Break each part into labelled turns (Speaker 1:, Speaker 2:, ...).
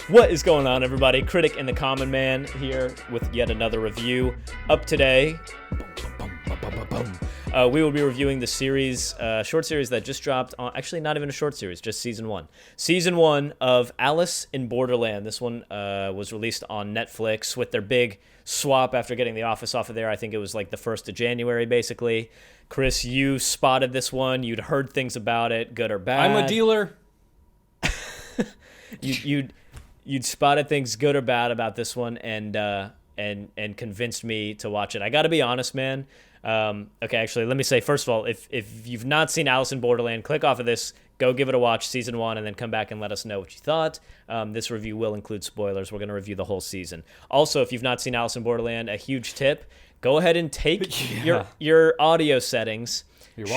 Speaker 1: What is going on, everybody? Critic and the Common Man here with yet another review. Up today, we will be reviewing the series, short series that just dropped. Actually, not even a short series, just season one. Season one of Alice in Borderland. This one was released on Netflix with their big swap after getting The Office off of there. I think it was like the 1st of January, basically. Chris, you spotted this one. You'd heard things about it, good or bad.
Speaker 2: I'm a dealer.
Speaker 1: You'd spotted things good or bad about this one, and convinced me to watch it. I got to be honest, man. Okay, actually, let me say first of all, if you've not seen Alice in Borderland, click off of this, go give it a watch, season one, and then come back and let us know what you thought. This review will include spoilers. We're going to review the whole season. Also, if you've not seen Alice in Borderland, a huge tip: go ahead and take your audio settings.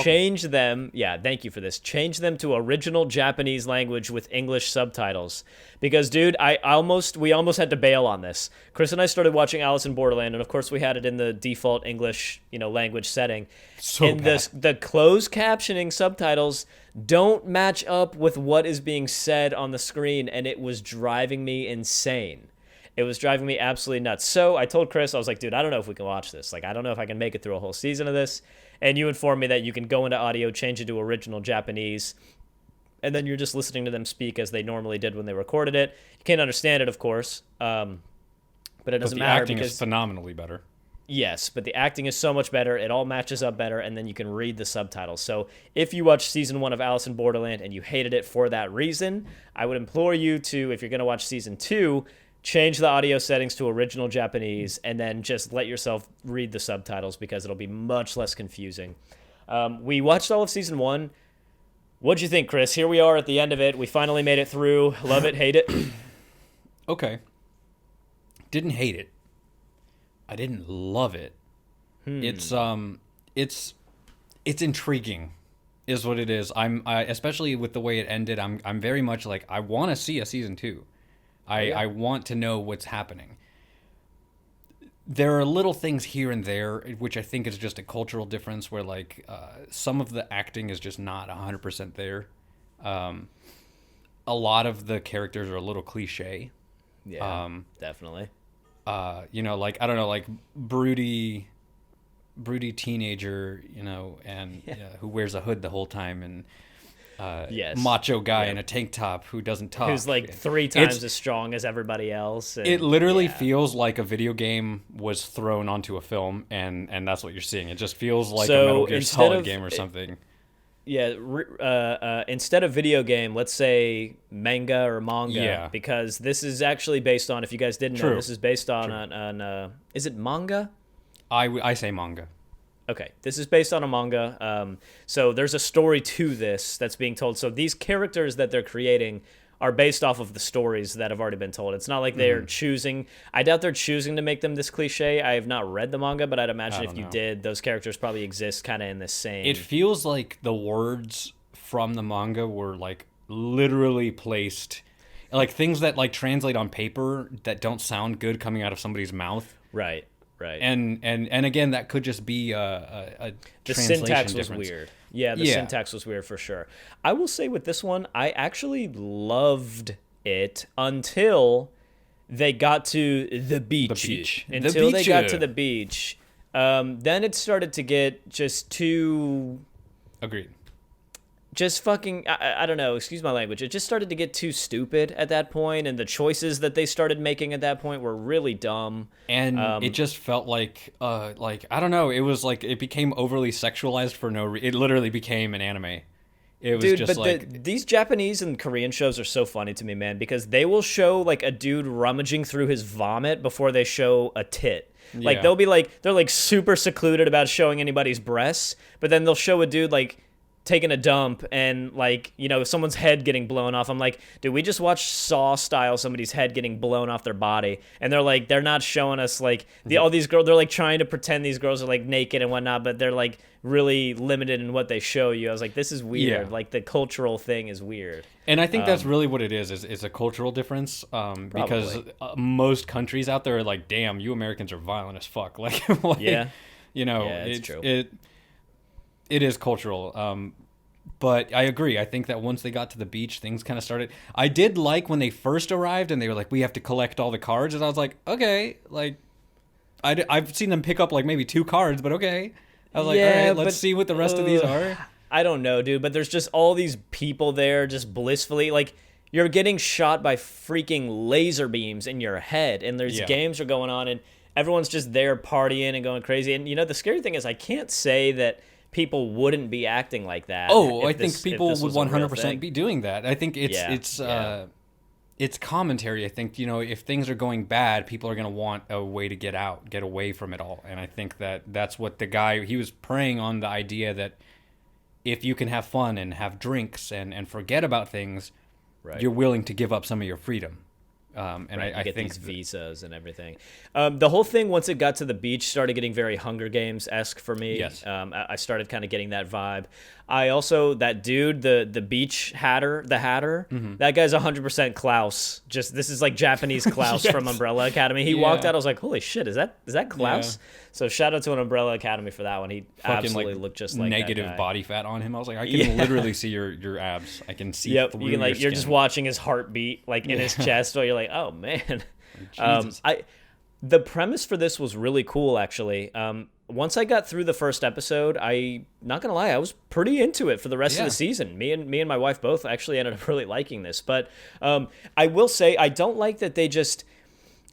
Speaker 1: Change them. Yeah, thank you for this. Change them to original Japanese language with English subtitles. Because, dude, we almost had to bail on this. Chris and I started watching Alice in Borderland, and of course we had it in the default English, language setting. And the closed captioning subtitles don't match up with what is being said on the screen, and it was driving me insane. It was driving me absolutely nuts. So I told Chris, I was like, dude, I don't know if we can watch this. Like, I don't know if I can make it through a whole season of this. And you informed me that you can go into audio, change it to original Japanese, and then you're just listening to them speak as they normally did when they recorded it. You can't understand it, of course, but it doesn't matter.
Speaker 2: The acting is phenomenally better.
Speaker 1: Yes, but the acting is so much better. It all matches up better, and then you can read the subtitles. So if you watched season one of Alice in Borderland and you hated it for that reason, I would implore you to, if you're going to watch season two, change the audio settings to original Japanese, and then just let yourself read the subtitles because it'll be much less confusing. We watched all of season one. What'd you think, Chris? Here we are at the end of it. We finally made it through. Love it, hate it?
Speaker 2: Okay. Didn't hate it. I didn't love it. It's intriguing, is what it is. Especially with the way it ended. I'm very much like, I want to see a season two. I want to know what's happening. There are little things here and there, which I think is just a cultural difference where, like, some of the acting is just not 100% there. A lot of the characters are a little cliche.
Speaker 1: Yeah, definitely.
Speaker 2: Like, I don't know, like, broody teenager, who wears a hood the whole time, and macho guy in a tank top who doesn't talk.
Speaker 1: Who's like 3 times as strong as everybody else. And,
Speaker 2: it literally feels like a video game was thrown onto a film, and that's what you're seeing. It just feels like a Metal Gear Solid game or something.
Speaker 1: Instead of video game, let's say manga or manga. Yeah. Because this is actually based on, if you guys didn't know, this is based on is it manga?
Speaker 2: I say manga.
Speaker 1: Okay, this is based on a manga, so there's a story to this that's being told. So these characters that they're creating are based off of the stories that have already been told. It's not like they're choosing. I doubt they're choosing to make them this cliche. I have not read the manga, but I'd imagine if you did, those characters probably exist kind of in the same.
Speaker 2: It feels like the words from the manga were like literally placed, like things that like translate on paper that don't sound good coming out of somebody's mouth.
Speaker 1: Right.
Speaker 2: And again, that could just be a
Speaker 1: the
Speaker 2: translation
Speaker 1: syntax was
Speaker 2: difference.
Speaker 1: weird. Yeah, the syntax was weird for sure. I will say with this one, I actually loved it until they got to the beach. Until they got to the beach. Then it started to get just too...
Speaker 2: Agreed.
Speaker 1: Just fucking, I don't know, excuse my language. It just started to get too stupid at that point, and the choices that they started making at that point were really dumb.
Speaker 2: And it just felt like I don't know, it was like it became overly sexualized for no reason. It literally became an anime. It was just like...
Speaker 1: these Japanese and Korean shows are so funny to me, man, because they will show like a dude rummaging through his vomit before they show a tit. Like they'll be like, they're like super secluded about showing anybody's breasts, but then they'll show a dude like taking a dump and like, someone's head getting blown off. I'm like, dude, we just watched Saw style somebody's head getting blown off their body, and they're not showing us like all these girls. They're like trying to pretend these girls are like naked and whatnot, but they're like really limited in what they show you. I was like, this is weird. Like the cultural thing is weird.
Speaker 2: And I think that's really what it is a cultural difference, because most countries out there are like, damn, you Americans are violent as fuck. Like,
Speaker 1: yeah,
Speaker 2: it's true. It is cultural. But I agree. I think that once they got to the beach, things kind of started. I did like when they first arrived and they were like, we have to collect all the cards. And I was like, okay. Like, I've seen them pick up like maybe 2 cards, but okay. I was like, all right, let's see what the rest of these are.
Speaker 1: I don't know, dude, but there's just all these people there just blissfully. Like, you're getting shot by freaking laser beams in your head, and there's games are going on, and everyone's just there partying and going crazy. And, you know, the scary thing is I can't say that people wouldn't be acting like that.
Speaker 2: Oh, I think people would 100% be doing that. I think it's commentary. I think, you know, if things are going bad, people are going to want a way to get away from it all. And I think that that's what the guy, he was preying on the idea that if you can have fun and have drinks and forget about things, you're willing to give up some of your freedom. And I
Speaker 1: get
Speaker 2: think
Speaker 1: these visas and everything. The whole thing, once it got to the beach, started getting very Hunger Games-esque for me.
Speaker 2: Yes.
Speaker 1: I started kind of getting that vibe. I also, that dude, the beach hatter, that guy's 100% Klaus. Just, this is like Japanese Klaus from Umbrella Academy. He walked out, I was like, holy shit, is that Klaus? Yeah. So shout out to an Umbrella Academy for that one. He absolutely looked just like
Speaker 2: negative
Speaker 1: that guy.
Speaker 2: Body fat on him. I was like, I can literally see your abs. I can see through
Speaker 1: you can, like,
Speaker 2: your
Speaker 1: you're
Speaker 2: skin.
Speaker 1: just watching his heartbeat like in his chest, while you're like, oh man.
Speaker 2: Jesus.
Speaker 1: The premise for this was really cool, actually. Once I got through the first episode, not gonna lie, I was pretty into it for the rest of the season. Me and my wife both actually ended up really liking this. But I will say, I don't like that they just.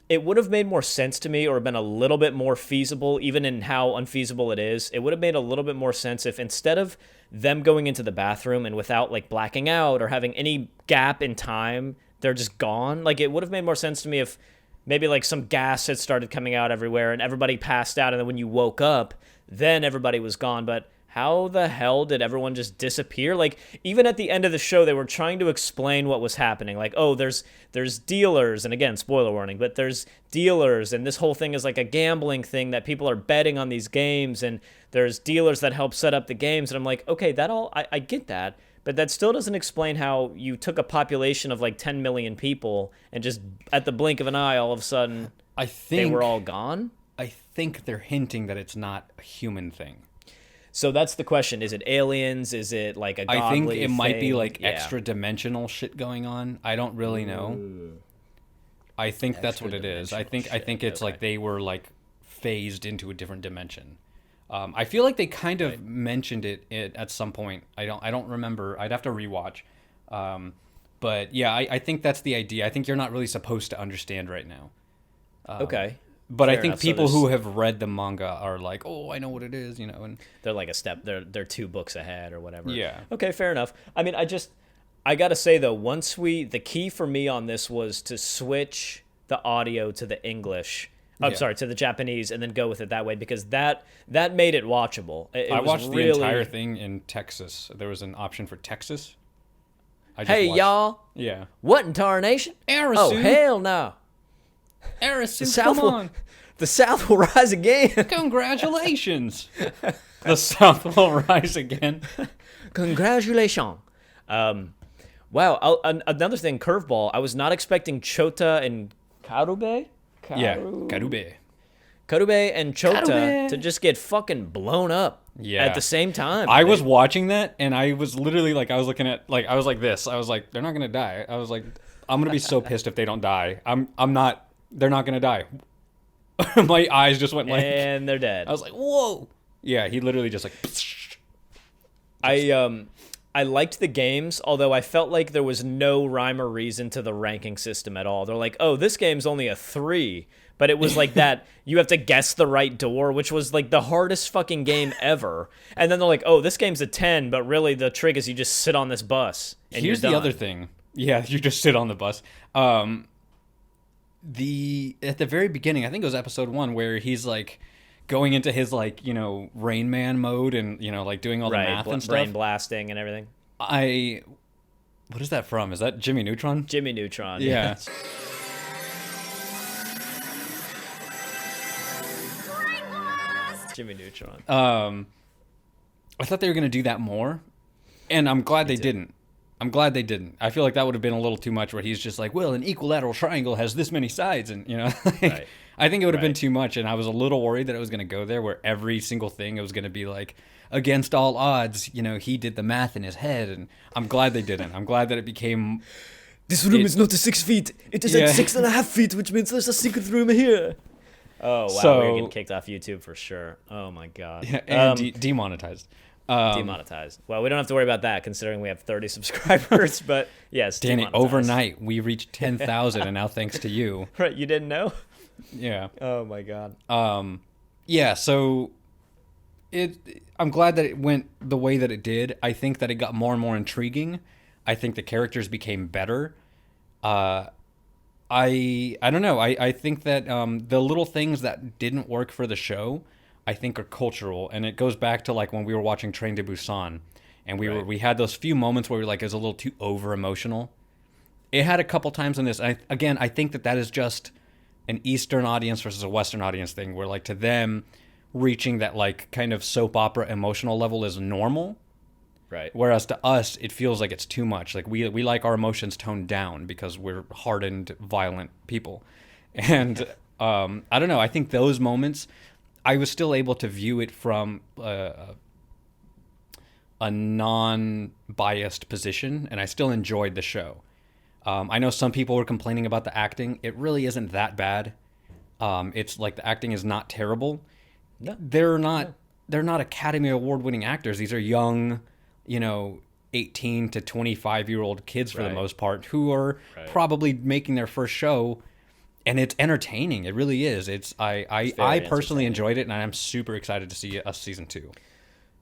Speaker 1: It would have made more sense to me, or been a little bit more feasible, even in how unfeasible it is. It would have made a little bit more sense if, instead of them going into the bathroom and without like blacking out or having any gap in time, they're just gone. Like, it would have made more sense to me if maybe like some gas had started coming out everywhere and everybody passed out, and then when you woke up, then everybody was gone. But how the hell did everyone just disappear? Like, even at the end of the show, they were trying to explain what was happening. Like, oh, there's dealers, and again, spoiler warning, but there's dealers, and this whole thing is like a gambling thing that people are betting on these games, and there's dealers that help set up the games. And I'm like, okay, I get that, but that still doesn't explain how you took a population of like 10 million people and just at the blink of an eye, all of a sudden, they were all gone.
Speaker 2: I think they're hinting that it's not a human thing.
Speaker 1: So that's the question. Is it aliens? Is it like a godly
Speaker 2: I think it might be
Speaker 1: thing?
Speaker 2: like extra dimensional shit going on. I don't really know. I think that's what it is. I think it's like they were like phased into a different dimension. I feel like they kind of mentioned it at some point. I don't remember. I'd have to rewatch. But yeah, I think that's the idea. I think you're not really supposed to understand right now.
Speaker 1: Okay.
Speaker 2: But fair I think enough. People who have read the manga are like, oh, I know what it is, you know, and
Speaker 1: they're like a step. They're 2 books ahead or whatever.
Speaker 2: Yeah.
Speaker 1: Okay, fair enough. I mean, I gotta say though, the key for me on this was to switch the audio to the English. Sorry, to the Japanese, and then go with it that way, because that made it watchable.
Speaker 2: I watched the entire thing in Texas. There was an option for Texas.
Speaker 1: Hey y'all.
Speaker 2: Yeah.
Speaker 1: What in tarnation?
Speaker 2: Arisu.
Speaker 1: Oh hell no.
Speaker 2: Arisu, come on.
Speaker 1: The South will rise again.
Speaker 2: Congratulations. The South will rise again.
Speaker 1: Congratulations. Wow. Another thing, curveball. I was not expecting Chota and Karube.
Speaker 2: Yeah, Karube.
Speaker 1: Karube and Chota to just get fucking blown up at the same time.
Speaker 2: I was watching that, and I was literally like, I was looking at, like, I was like this. I was like, they're not going to die. I was like, I'm going to be so pissed if they don't die. They're not going to die. My eyes just went like...
Speaker 1: And they're dead.
Speaker 2: I was like, whoa. Yeah, he literally just like...
Speaker 1: I liked the games, although I felt like there was no rhyme or reason to the ranking system at all. They're like, oh, this game's only a 3. But it was like that, you have to guess the right door, which was like the hardest fucking game ever. And then they're like, oh, this game's a 10, but really the trick is you just sit on this bus. And
Speaker 2: here's
Speaker 1: you're
Speaker 2: the
Speaker 1: done.
Speaker 2: other thing. Yeah, you just sit on the bus. At the very beginning, I think it was episode 1, where he's like going into his like, you know, Rain Man mode and, you know, like doing all the math and stuff.
Speaker 1: Brain blasting and everything.
Speaker 2: What is that from? Is that Jimmy Neutron?
Speaker 1: Jimmy Neutron.
Speaker 2: Yeah.
Speaker 1: Jimmy Neutron.
Speaker 2: I thought they were going to do that more, and I'm glad they didn't. I'm glad they didn't. I feel like that would have been a little too much where he's just like, well, an equilateral triangle has this many sides. And, like,
Speaker 1: Right.
Speaker 2: I think it would have been
Speaker 1: Right.
Speaker 2: too much. And I was a little worried that it was going to go there where every single thing it was going to be like, against all odds, he did the math in his head. And I'm glad they didn't. I'm glad that it became.
Speaker 1: This room is not a 6 feet. It is
Speaker 2: Yeah.
Speaker 1: at 6.5 feet, which means there's a secret room here. Oh, wow.
Speaker 2: So-
Speaker 1: We're getting kicked off YouTube for sure. Oh, my God.
Speaker 2: And demonetized.
Speaker 1: Demonetized. Well, we don't have to worry about that considering we have 30 subscribers, but yes,
Speaker 2: Danny,
Speaker 1: demonetized.
Speaker 2: overnight, we reached 10,000. And now thanks to you.
Speaker 1: Right, you didn't know?
Speaker 2: Yeah.
Speaker 1: Oh, my God.
Speaker 2: Yeah, so I'm glad that it went the way that it did. I think that it got more and more intriguing. I think the characters became better. I don't know. I think that the little things that didn't work for the show, I think are cultural, and it goes back to like when we were watching Train to Busan, and we had those few moments where we were like it was a little too over emotional. It had a couple times in this. I think that is just an Eastern audience versus a Western audience thing, where like to them, reaching that like kind of soap opera emotional level is normal.
Speaker 1: Right.
Speaker 2: Whereas to us, it feels like it's too much. Like we like our emotions toned down because we're hardened, violent people. And I don't know. I think those moments, I was still able to view it from a non-biased position, and I still enjoyed the show. I know some people were complaining about the acting. It really isn't that bad. It's like the acting is not terrible.
Speaker 1: No.
Speaker 2: They're not Academy Award winning actors. These are young, 18 to 25-year-old kids for the
Speaker 1: Right.
Speaker 2: most part who are probably making their first show, and it's entertaining. It really is. I personally enjoyed it, and I'm super excited to see a season 2.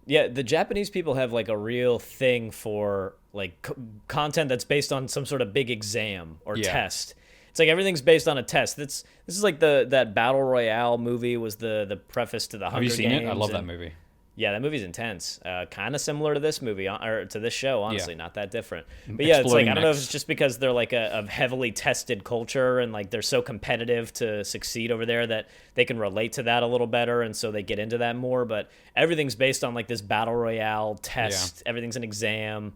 Speaker 1: Yeah, the Japanese people have like a real thing for like content that's based on some sort of big exam or test. It's like everything's based on a test. This is like that Battle Royale movie was the preface to the Hunger Games.
Speaker 2: Have you seen it? I love that movie.
Speaker 1: Yeah, that movie's intense. Kind of similar to this movie, or to this show, honestly, not that different. But yeah, it's like, I don't know if it's just because they're like a heavily tested culture and like they're so competitive to succeed over there that they can relate to that a little better, and so they get into that more. But everything's based on like this Battle Royale test. Yeah. Everything's an exam.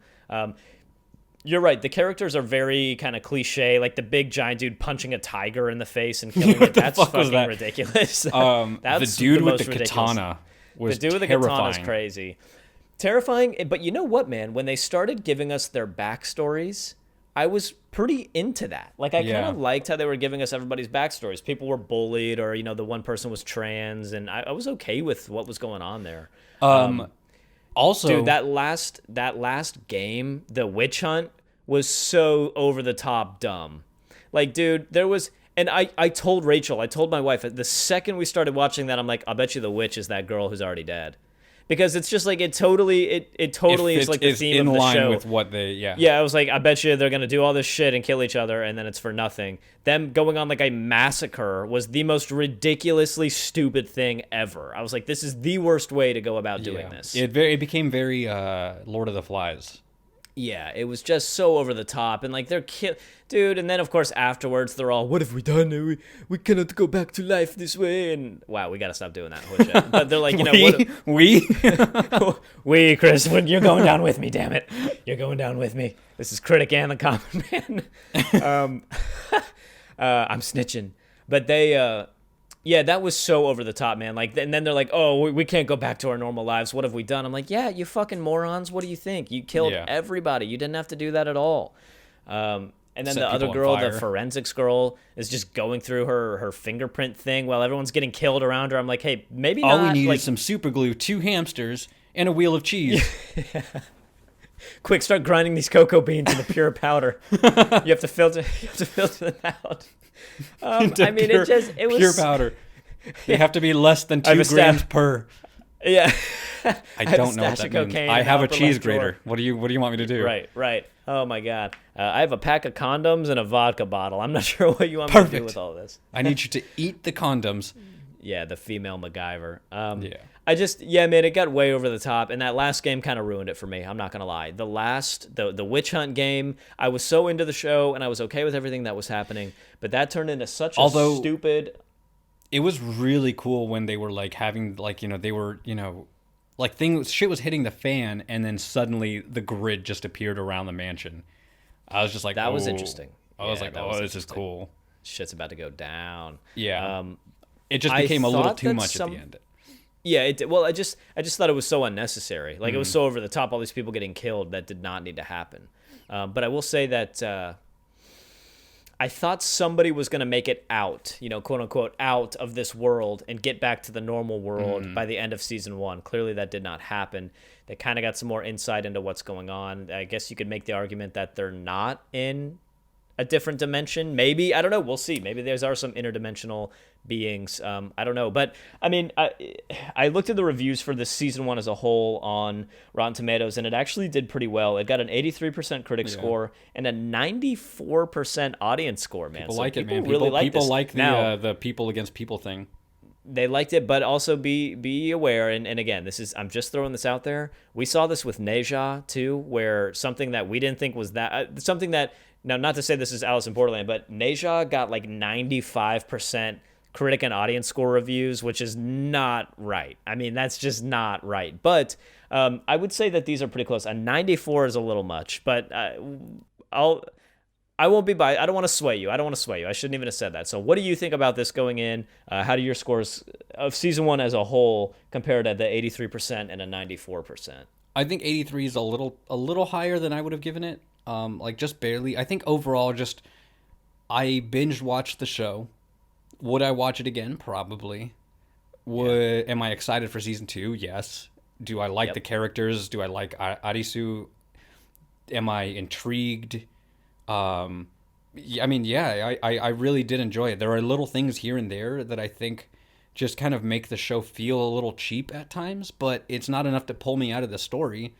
Speaker 1: You're right. The characters are very kind of cliche, like the big giant dude punching a tiger in the face and killing it. That's fucking ridiculous.
Speaker 2: That's the dude with the katana.
Speaker 1: The dude with the katana is crazy. Terrifying, but you know what, man? When they started giving us their backstories, I was pretty into that. Like, I kind of liked how they were giving us everybody's backstories. People were bullied, or, the one person was trans, and I was okay with what was going on there.
Speaker 2: Also,
Speaker 1: dude, that last game, the witch hunt, was so over the top dumb. Like, dude, there was... And I told Rachel, I told my wife, the second we started watching that, I'm like, I'll bet you the witch is that girl who's already dead. Because it's just like, it totally is like the theme of the show.
Speaker 2: In line with what they,
Speaker 1: Yeah, I was like, I bet you they're going to do all this shit and kill each other, and then it's for nothing. Them going on like a massacre was the most ridiculously stupid thing ever. I was like, this is the worst way to go about doing this.
Speaker 2: It became very Lord of the Flies.
Speaker 1: Yeah, it was just so over the top, and like they're dude. And then of course afterwards they're all, "What have we done? We cannot go back to life this way." And wow, we gotta stop doing that. But they're like, we, Chris, you're going down with me. Damn it, you're going down with me. This is Critic and the Common Man. I'm snitching, but they. Yeah, that was so over the top, man. Like, and then they're like, "Oh, we can't go back to our normal lives. What have we done?" I'm like, "Yeah, you fucking morons. What do you think? You killed everybody. You didn't have to do that at all." And then the other girl, the forensics girl, is just going through her fingerprint thing while everyone's getting killed around her. I'm like, "Hey, maybe
Speaker 2: all
Speaker 1: not."
Speaker 2: We need is some super glue, 2 hamsters, and a wheel of cheese.
Speaker 1: Quick, start grinding these cocoa beans into pure powder. You have to filter them out. I mean, it was
Speaker 2: pure powder. They have to be less than 2 grams per.
Speaker 1: Yeah.
Speaker 2: I don't know what that means. I have a cheese grater. What do you want me to do?
Speaker 1: Right. Oh my God. I have a pack of condoms and a vodka bottle. I'm not sure what you want me to do with all this.
Speaker 2: I need you to eat the condoms.
Speaker 1: Yeah, the female MacGyver. Man, it got way over the top, and that last game kind of ruined it for me. I'm not gonna lie. The witch hunt game, I was so into the show, and I was okay with everything that was happening, but that turned into such a stupid.
Speaker 2: It was really cool when they were like having they were shit was hitting the fan, and then suddenly the grid just appeared around the mansion. I was just like,
Speaker 1: That was interesting.
Speaker 2: I was like, oh, this is cool.
Speaker 1: Shit's about to go down.
Speaker 2: Yeah. It just became a little too much at the end.
Speaker 1: Yeah, well, I just thought it was so unnecessary. Like, it was so over the top, all these people getting killed that did not need to happen. But I will say that I thought somebody was going to make it out, quote unquote, out of this world and get back to the normal world by the end of season 1. Clearly that did not happen. They kind of got some more insight into what's going on. I guess you could make the argument that they're not in a different dimension. Maybe, I don't know. We'll see. Maybe there are some interdimensional beings. I don't know. But I mean, I looked at the reviews for this season 1 as a whole on Rotten Tomatoes, and it actually did pretty well. It got an 83% critic score and a 94% audience score, man.
Speaker 2: People
Speaker 1: so
Speaker 2: like
Speaker 1: people
Speaker 2: it, man.
Speaker 1: Really like
Speaker 2: people
Speaker 1: this.
Speaker 2: like the people against people thing.
Speaker 1: They liked it, but also be aware, and again, I'm just throwing this out there. We saw this with Neja too, where something that we didn't think was that something that, now not to say this is Alice in Borderland, but Neja got like 95% critic and audience score reviews, which is not right. I mean, that's just not right. But I would say that these are pretty close. A 94 is a little much, but I won't be biased. I don't want to sway you. I shouldn't even have said that. So what do you think about this going in? How do your scores of season 1 as a whole compare to the 83% and a 94%?
Speaker 2: I think 83 is a little higher than I would have given it. Like just barely. I think overall I binge watched the show. Would I watch it again? Probably. Am I excited for season 2? Yes. Do I like the characters? Do I like Arisu? Am I intrigued? I really did enjoy it. There are little things here and there that I think just kind of make the show feel a little cheap at times, but it's not enough to pull me out of the story.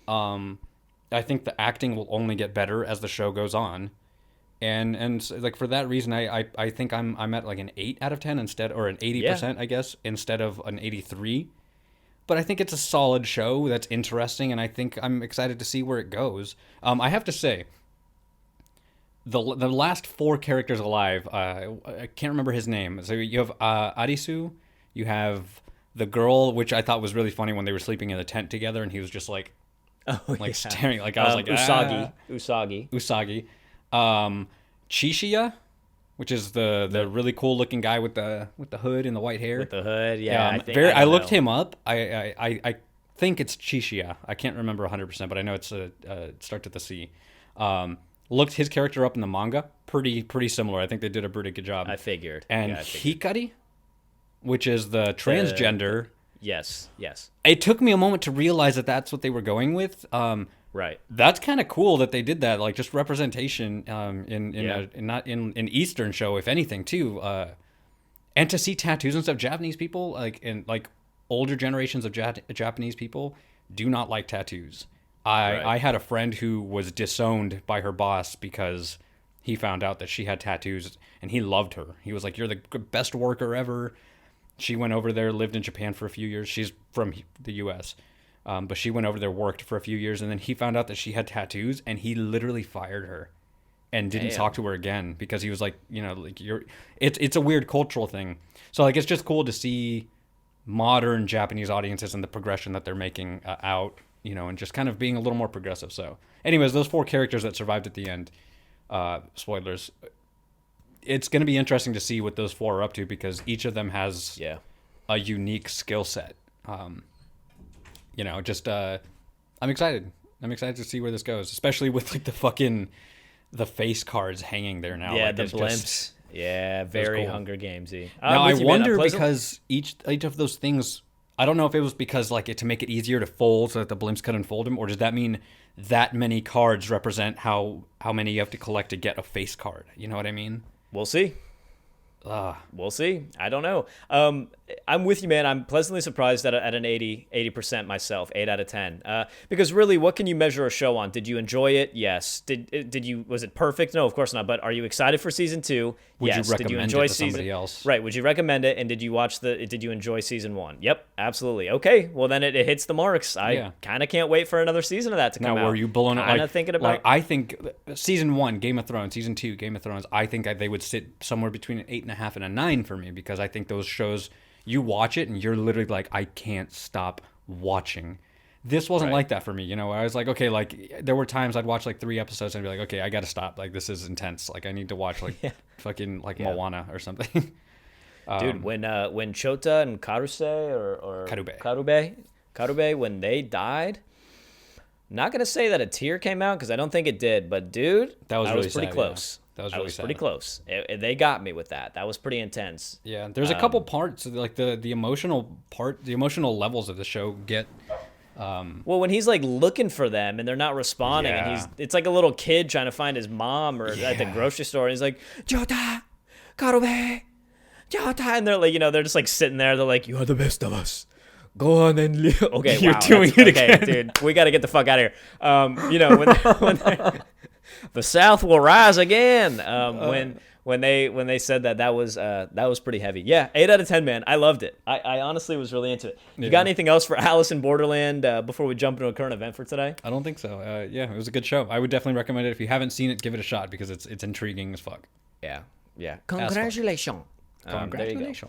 Speaker 2: I think the acting will only get better as the show goes on. And like for that reason, I think I'm at like an 8 out of 10 instead, or an 80%, I guess, instead of an 83. But I think it's a solid show that's interesting, and I think I'm excited to see where it goes. I have to say, the last 4 characters alive, I can't remember his name. So you have Arisu, you have the girl, which I thought was really funny when they were sleeping in the tent together, and he was just like staring, like I was like Usagi. Chishiya, which is the really cool looking guy with the hood and the white hair.
Speaker 1: With the hood, yeah.
Speaker 2: I looked him up. I think it's Chishiya. I can't remember 100%, but I know it's it starts with the C. Looked his character up in the manga. Pretty similar. I think they did a pretty good job.
Speaker 1: I figured.
Speaker 2: And Hikari, which is the transgender.
Speaker 1: Yes.
Speaker 2: It took me a moment to realize that that's what they were going with.
Speaker 1: Right.
Speaker 2: That's kind of cool that they did that. Like just representation in Eastern show, if anything, too. And to see tattoos and stuff. Japanese people, like older generations of Japanese people, do not like tattoos. I had a friend who was disowned by her boss because he found out that she had tattoos, and he loved her. He was like, "You're the best worker ever." She went over there, lived in Japan for a few years. She's from the U.S., but she went over there, worked for a few years, and then he found out that she had tattoos, and he literally fired her and didn't talk to her again because he was like, it's a weird cultural thing. So like, it's just cool to see modern Japanese audiences and the progression that they're making out. And just kind of being a little more progressive. So, anyways, those 4 characters that survived at the end, spoilers, it's going to be interesting to see what those 4 are up to because each of them has a unique skill set. I'm excited. I'm excited to see where this goes, especially with like the face cards hanging there now.
Speaker 1: Yeah,
Speaker 2: like,
Speaker 1: the blimps. Very cool. Hunger Gamesy.
Speaker 2: Now I wonder because each of those things, I don't know if it was because like to make it easier to fold so that the blimps could unfold them, or does that mean that many cards represent how many you have to collect to get a face card? You know what I mean?
Speaker 1: We'll see. We'll see. I don't know. I'm with you, man. I'm pleasantly surprised at an 80% myself, 8 out of 10. Because really, what can you measure a show on? Did you enjoy it? Yes. Was it perfect? No, of course not. But are you excited for season 2?
Speaker 2: Would
Speaker 1: yes.
Speaker 2: you recommend
Speaker 1: did you enjoy
Speaker 2: it to somebody else?
Speaker 1: Right. Would you recommend it? And did you enjoy season 1? Yep, absolutely. Okay. Well, then it hits the marks. I kind of can't wait for another season of that to come out.
Speaker 2: Now, were you blown up?
Speaker 1: Kind of thinking about.
Speaker 2: Like, I think season 1, Game of Thrones, season 2, Game of Thrones. I think they would sit somewhere between an 8.5 and a 9 for me because I think those shows, you watch it and you're literally like, I can't stop watching. This wasn't
Speaker 1: Right.
Speaker 2: like that for me. I was like, okay, like there were times I'd watch like 3 episodes and I'd be like, okay, I got to stop. Like this is intense. Like I need to watch like
Speaker 1: Yeah.
Speaker 2: fucking like
Speaker 1: Yeah.
Speaker 2: Moana or something.
Speaker 1: Dude, when Chota and Karuse or
Speaker 2: Karube.
Speaker 1: Karube, when they died, I'm not gonna say that a tear came out because I don't think it did, but dude,
Speaker 2: That was
Speaker 1: I
Speaker 2: really
Speaker 1: was pretty
Speaker 2: sad,
Speaker 1: close.
Speaker 2: yeah. That was
Speaker 1: I
Speaker 2: really
Speaker 1: was pretty
Speaker 2: sad.
Speaker 1: close. They got me with that. That was pretty intense.
Speaker 2: Yeah, there's a couple parts like the emotional part, the emotional levels of the show get.
Speaker 1: Well, when he's like looking for them and they're not responding, and
Speaker 2: Yeah.
Speaker 1: it's like a little kid trying to find his mom or at the
Speaker 2: Yeah.
Speaker 1: grocery store, and he's like, Jota, Karube, Jota, and they're like, they're just like sitting there. They're like, you are the best of us. Go on and live. Okay,
Speaker 2: You're
Speaker 1: wow,
Speaker 2: doing
Speaker 1: that's-
Speaker 2: it
Speaker 1: okay,
Speaker 2: again.
Speaker 1: dude. We got to get the fuck out of here. The South will rise again. When they said that was pretty heavy. Yeah, 8 out of 10, man. I loved it. I honestly was really into it. You got anything else for Alice in Borderland before we jump into a current event for today?
Speaker 2: I don't think so. Yeah, it was a good show. I would definitely recommend it if you haven't seen it. Give it a shot because it's intriguing as fuck.
Speaker 1: Yeah.
Speaker 2: Congratulations.
Speaker 1: There you go.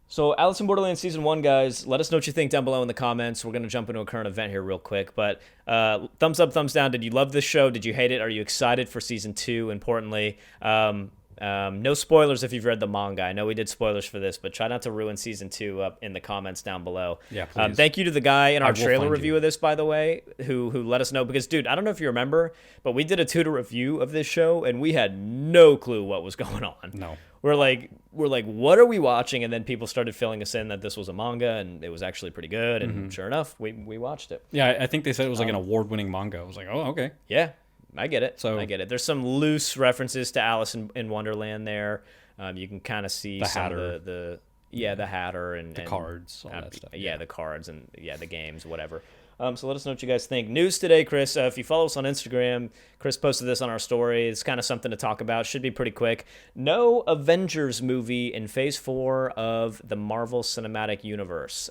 Speaker 1: So, Alice in Borderland Season 1, guys, let us know what you think down below in the comments. We're going to jump into a current event here real quick. But thumbs up, thumbs down. Did you love this show? Did you hate it? Are you excited for Season 2, importantly? No spoilers if you've read the manga. I know we did spoilers for this, but try not to ruin Season 2 up in the comments down below.
Speaker 2: Yeah, please.
Speaker 1: Thank you to the guy in our
Speaker 2: will
Speaker 1: trailer
Speaker 2: find
Speaker 1: review
Speaker 2: you.
Speaker 1: of this, by the way, who let us know. Because, dude, I don't know if you remember, but we did a tutor review of this show, and we had no clue what was going on.
Speaker 2: No.
Speaker 1: We're like, what are we watching? And then people started filling us in that this was a manga, and it was actually pretty good. And sure enough, we watched it.
Speaker 2: Yeah, I think they said it was like an award-winning manga. I was like, oh, okay.
Speaker 1: Yeah, I get it.
Speaker 2: So-
Speaker 1: I get it. There's some loose references to Alice in Wonderland there. You can kind of see
Speaker 2: The
Speaker 1: some
Speaker 2: Hatter.
Speaker 1: of the Hatter and
Speaker 2: cards, all that stuff.
Speaker 1: Yeah, the cards and the games, whatever. So let us know what you guys think. News today, Chris. If you follow us on Instagram, Chris posted this on our story. It's kind of something to talk about. Should be pretty quick. No Avengers movie in Phase 4 of the Marvel Cinematic Universe.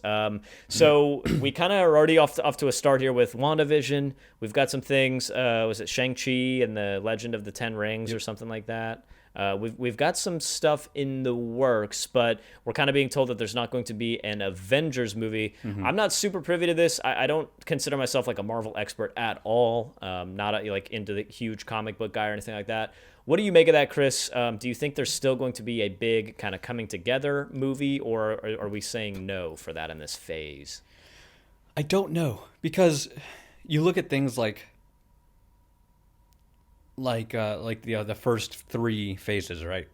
Speaker 1: So we kind of are already off to a start here with WandaVision. We've got some things. Was it Shang-Chi and the Legend of the Ten Rings or something like that? We've got some stuff in the works, but we're kind of being told that there's not going to be an Avengers movie. I'm not super privy to this. I don't consider myself like a Marvel expert at all. Not like into the huge comic book guy or anything like that. What do you make of that, Chris? Do you think there's still going to be a big kind of coming together movie, or are we saying no for that in this phase?
Speaker 2: I don't know because you look at things like the first 3 phases, right?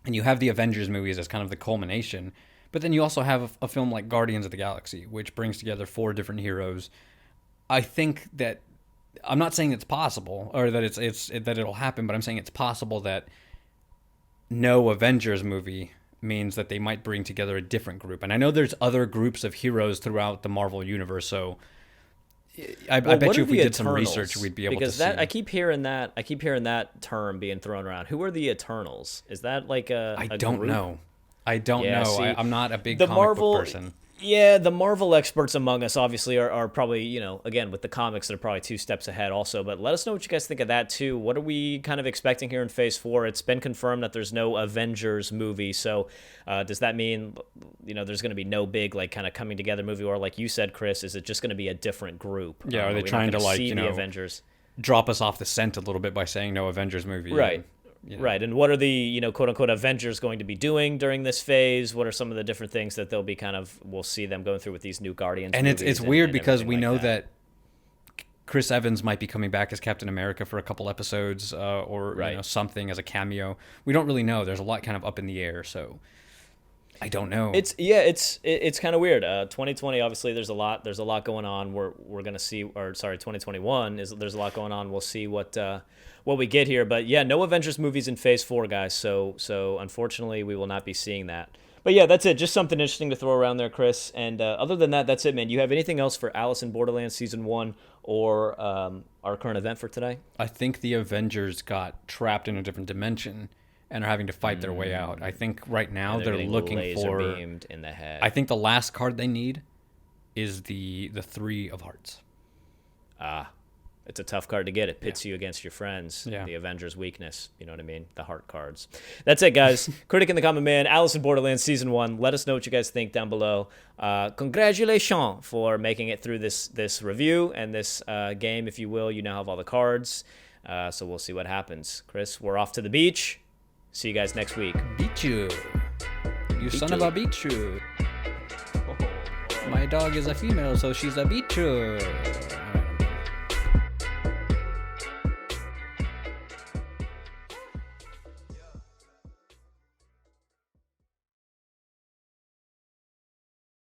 Speaker 2: And you have the Avengers movies as kind of the culmination, but then you also have a film like Guardians of the Galaxy, which brings together 4 different heroes. I think that I'm not saying it's possible or that that it'll happen, but I'm saying it's possible that no Avengers movie means that they might bring together a different group. And I know there's other groups of heroes throughout the Marvel universe, so I bet you if we did some research, we'd be able to see.
Speaker 1: I keep hearing that term being thrown around. Who are the Eternals? Is that like
Speaker 2: I
Speaker 1: a
Speaker 2: don't
Speaker 1: group?
Speaker 2: know. I don't know.
Speaker 1: See,
Speaker 2: I'm not a big
Speaker 1: the
Speaker 2: comic
Speaker 1: Marvel
Speaker 2: book person.
Speaker 1: Yeah, the Marvel experts among us obviously are probably, again, with the comics, they're probably 2 steps ahead also. But let us know what you guys think of that, too. What are we kind of expecting here in Phase 4? It's been confirmed that there's no Avengers movie. So does that mean, there's going to be no big, like, kind of coming together movie? Or like you said, Chris, is it just going to be a different group?
Speaker 2: Yeah, are they
Speaker 1: we not
Speaker 2: trying to,
Speaker 1: gonna
Speaker 2: like,
Speaker 1: see the Avengers?
Speaker 2: Drop us off the scent a little bit by saying no Avengers movie?
Speaker 1: Right.
Speaker 2: And,
Speaker 1: Right, and what are the quote unquote Avengers going to be doing during this phase? What are some of the different things that they'll be we'll see them going through with these new Guardians?
Speaker 2: And it's
Speaker 1: movies
Speaker 2: weird
Speaker 1: and
Speaker 2: because we
Speaker 1: everything
Speaker 2: know
Speaker 1: like
Speaker 2: that Chris Evans might be coming back as Captain America for a couple episodes, or
Speaker 1: Right.
Speaker 2: something as a cameo. We don't really know. There's a lot kind of up in the air, so I don't know.
Speaker 1: It's kind of weird. 2020, obviously, there's a lot going on. We're gonna see, 2021 there's a lot going on. We'll see what we get here. But yeah, no Avengers movies in Phase 4, guys. So unfortunately, we will not be seeing that. But yeah, that's it. Just something interesting to throw around there, Chris. And other than that, that's it, man. You have anything else for Alice in Borderland Season 1 or our current event for today?
Speaker 2: I think the Avengers got trapped in a different dimension and are having to fight their way out. I think right now they're
Speaker 1: getting
Speaker 2: looking
Speaker 1: laser
Speaker 2: for.
Speaker 1: beamed in the head.
Speaker 2: I think the last card they need is the 3 of Hearts.
Speaker 1: It's a tough card to get. It pits you against your friends.
Speaker 2: Yeah.
Speaker 1: The Avengers' weakness. You know what I mean? The heart cards. That's it, guys. Critic and the Common Man, Alice in Borderland Season 1. Let us know what you guys think down below. Congratulations for making it through this review and this game, if you will. You now have all the cards. So we'll see what happens. Chris, we're off to the beach. See you guys next week.
Speaker 2: Beat you. You son of a beat you. My dog is a female, so she's a beat you.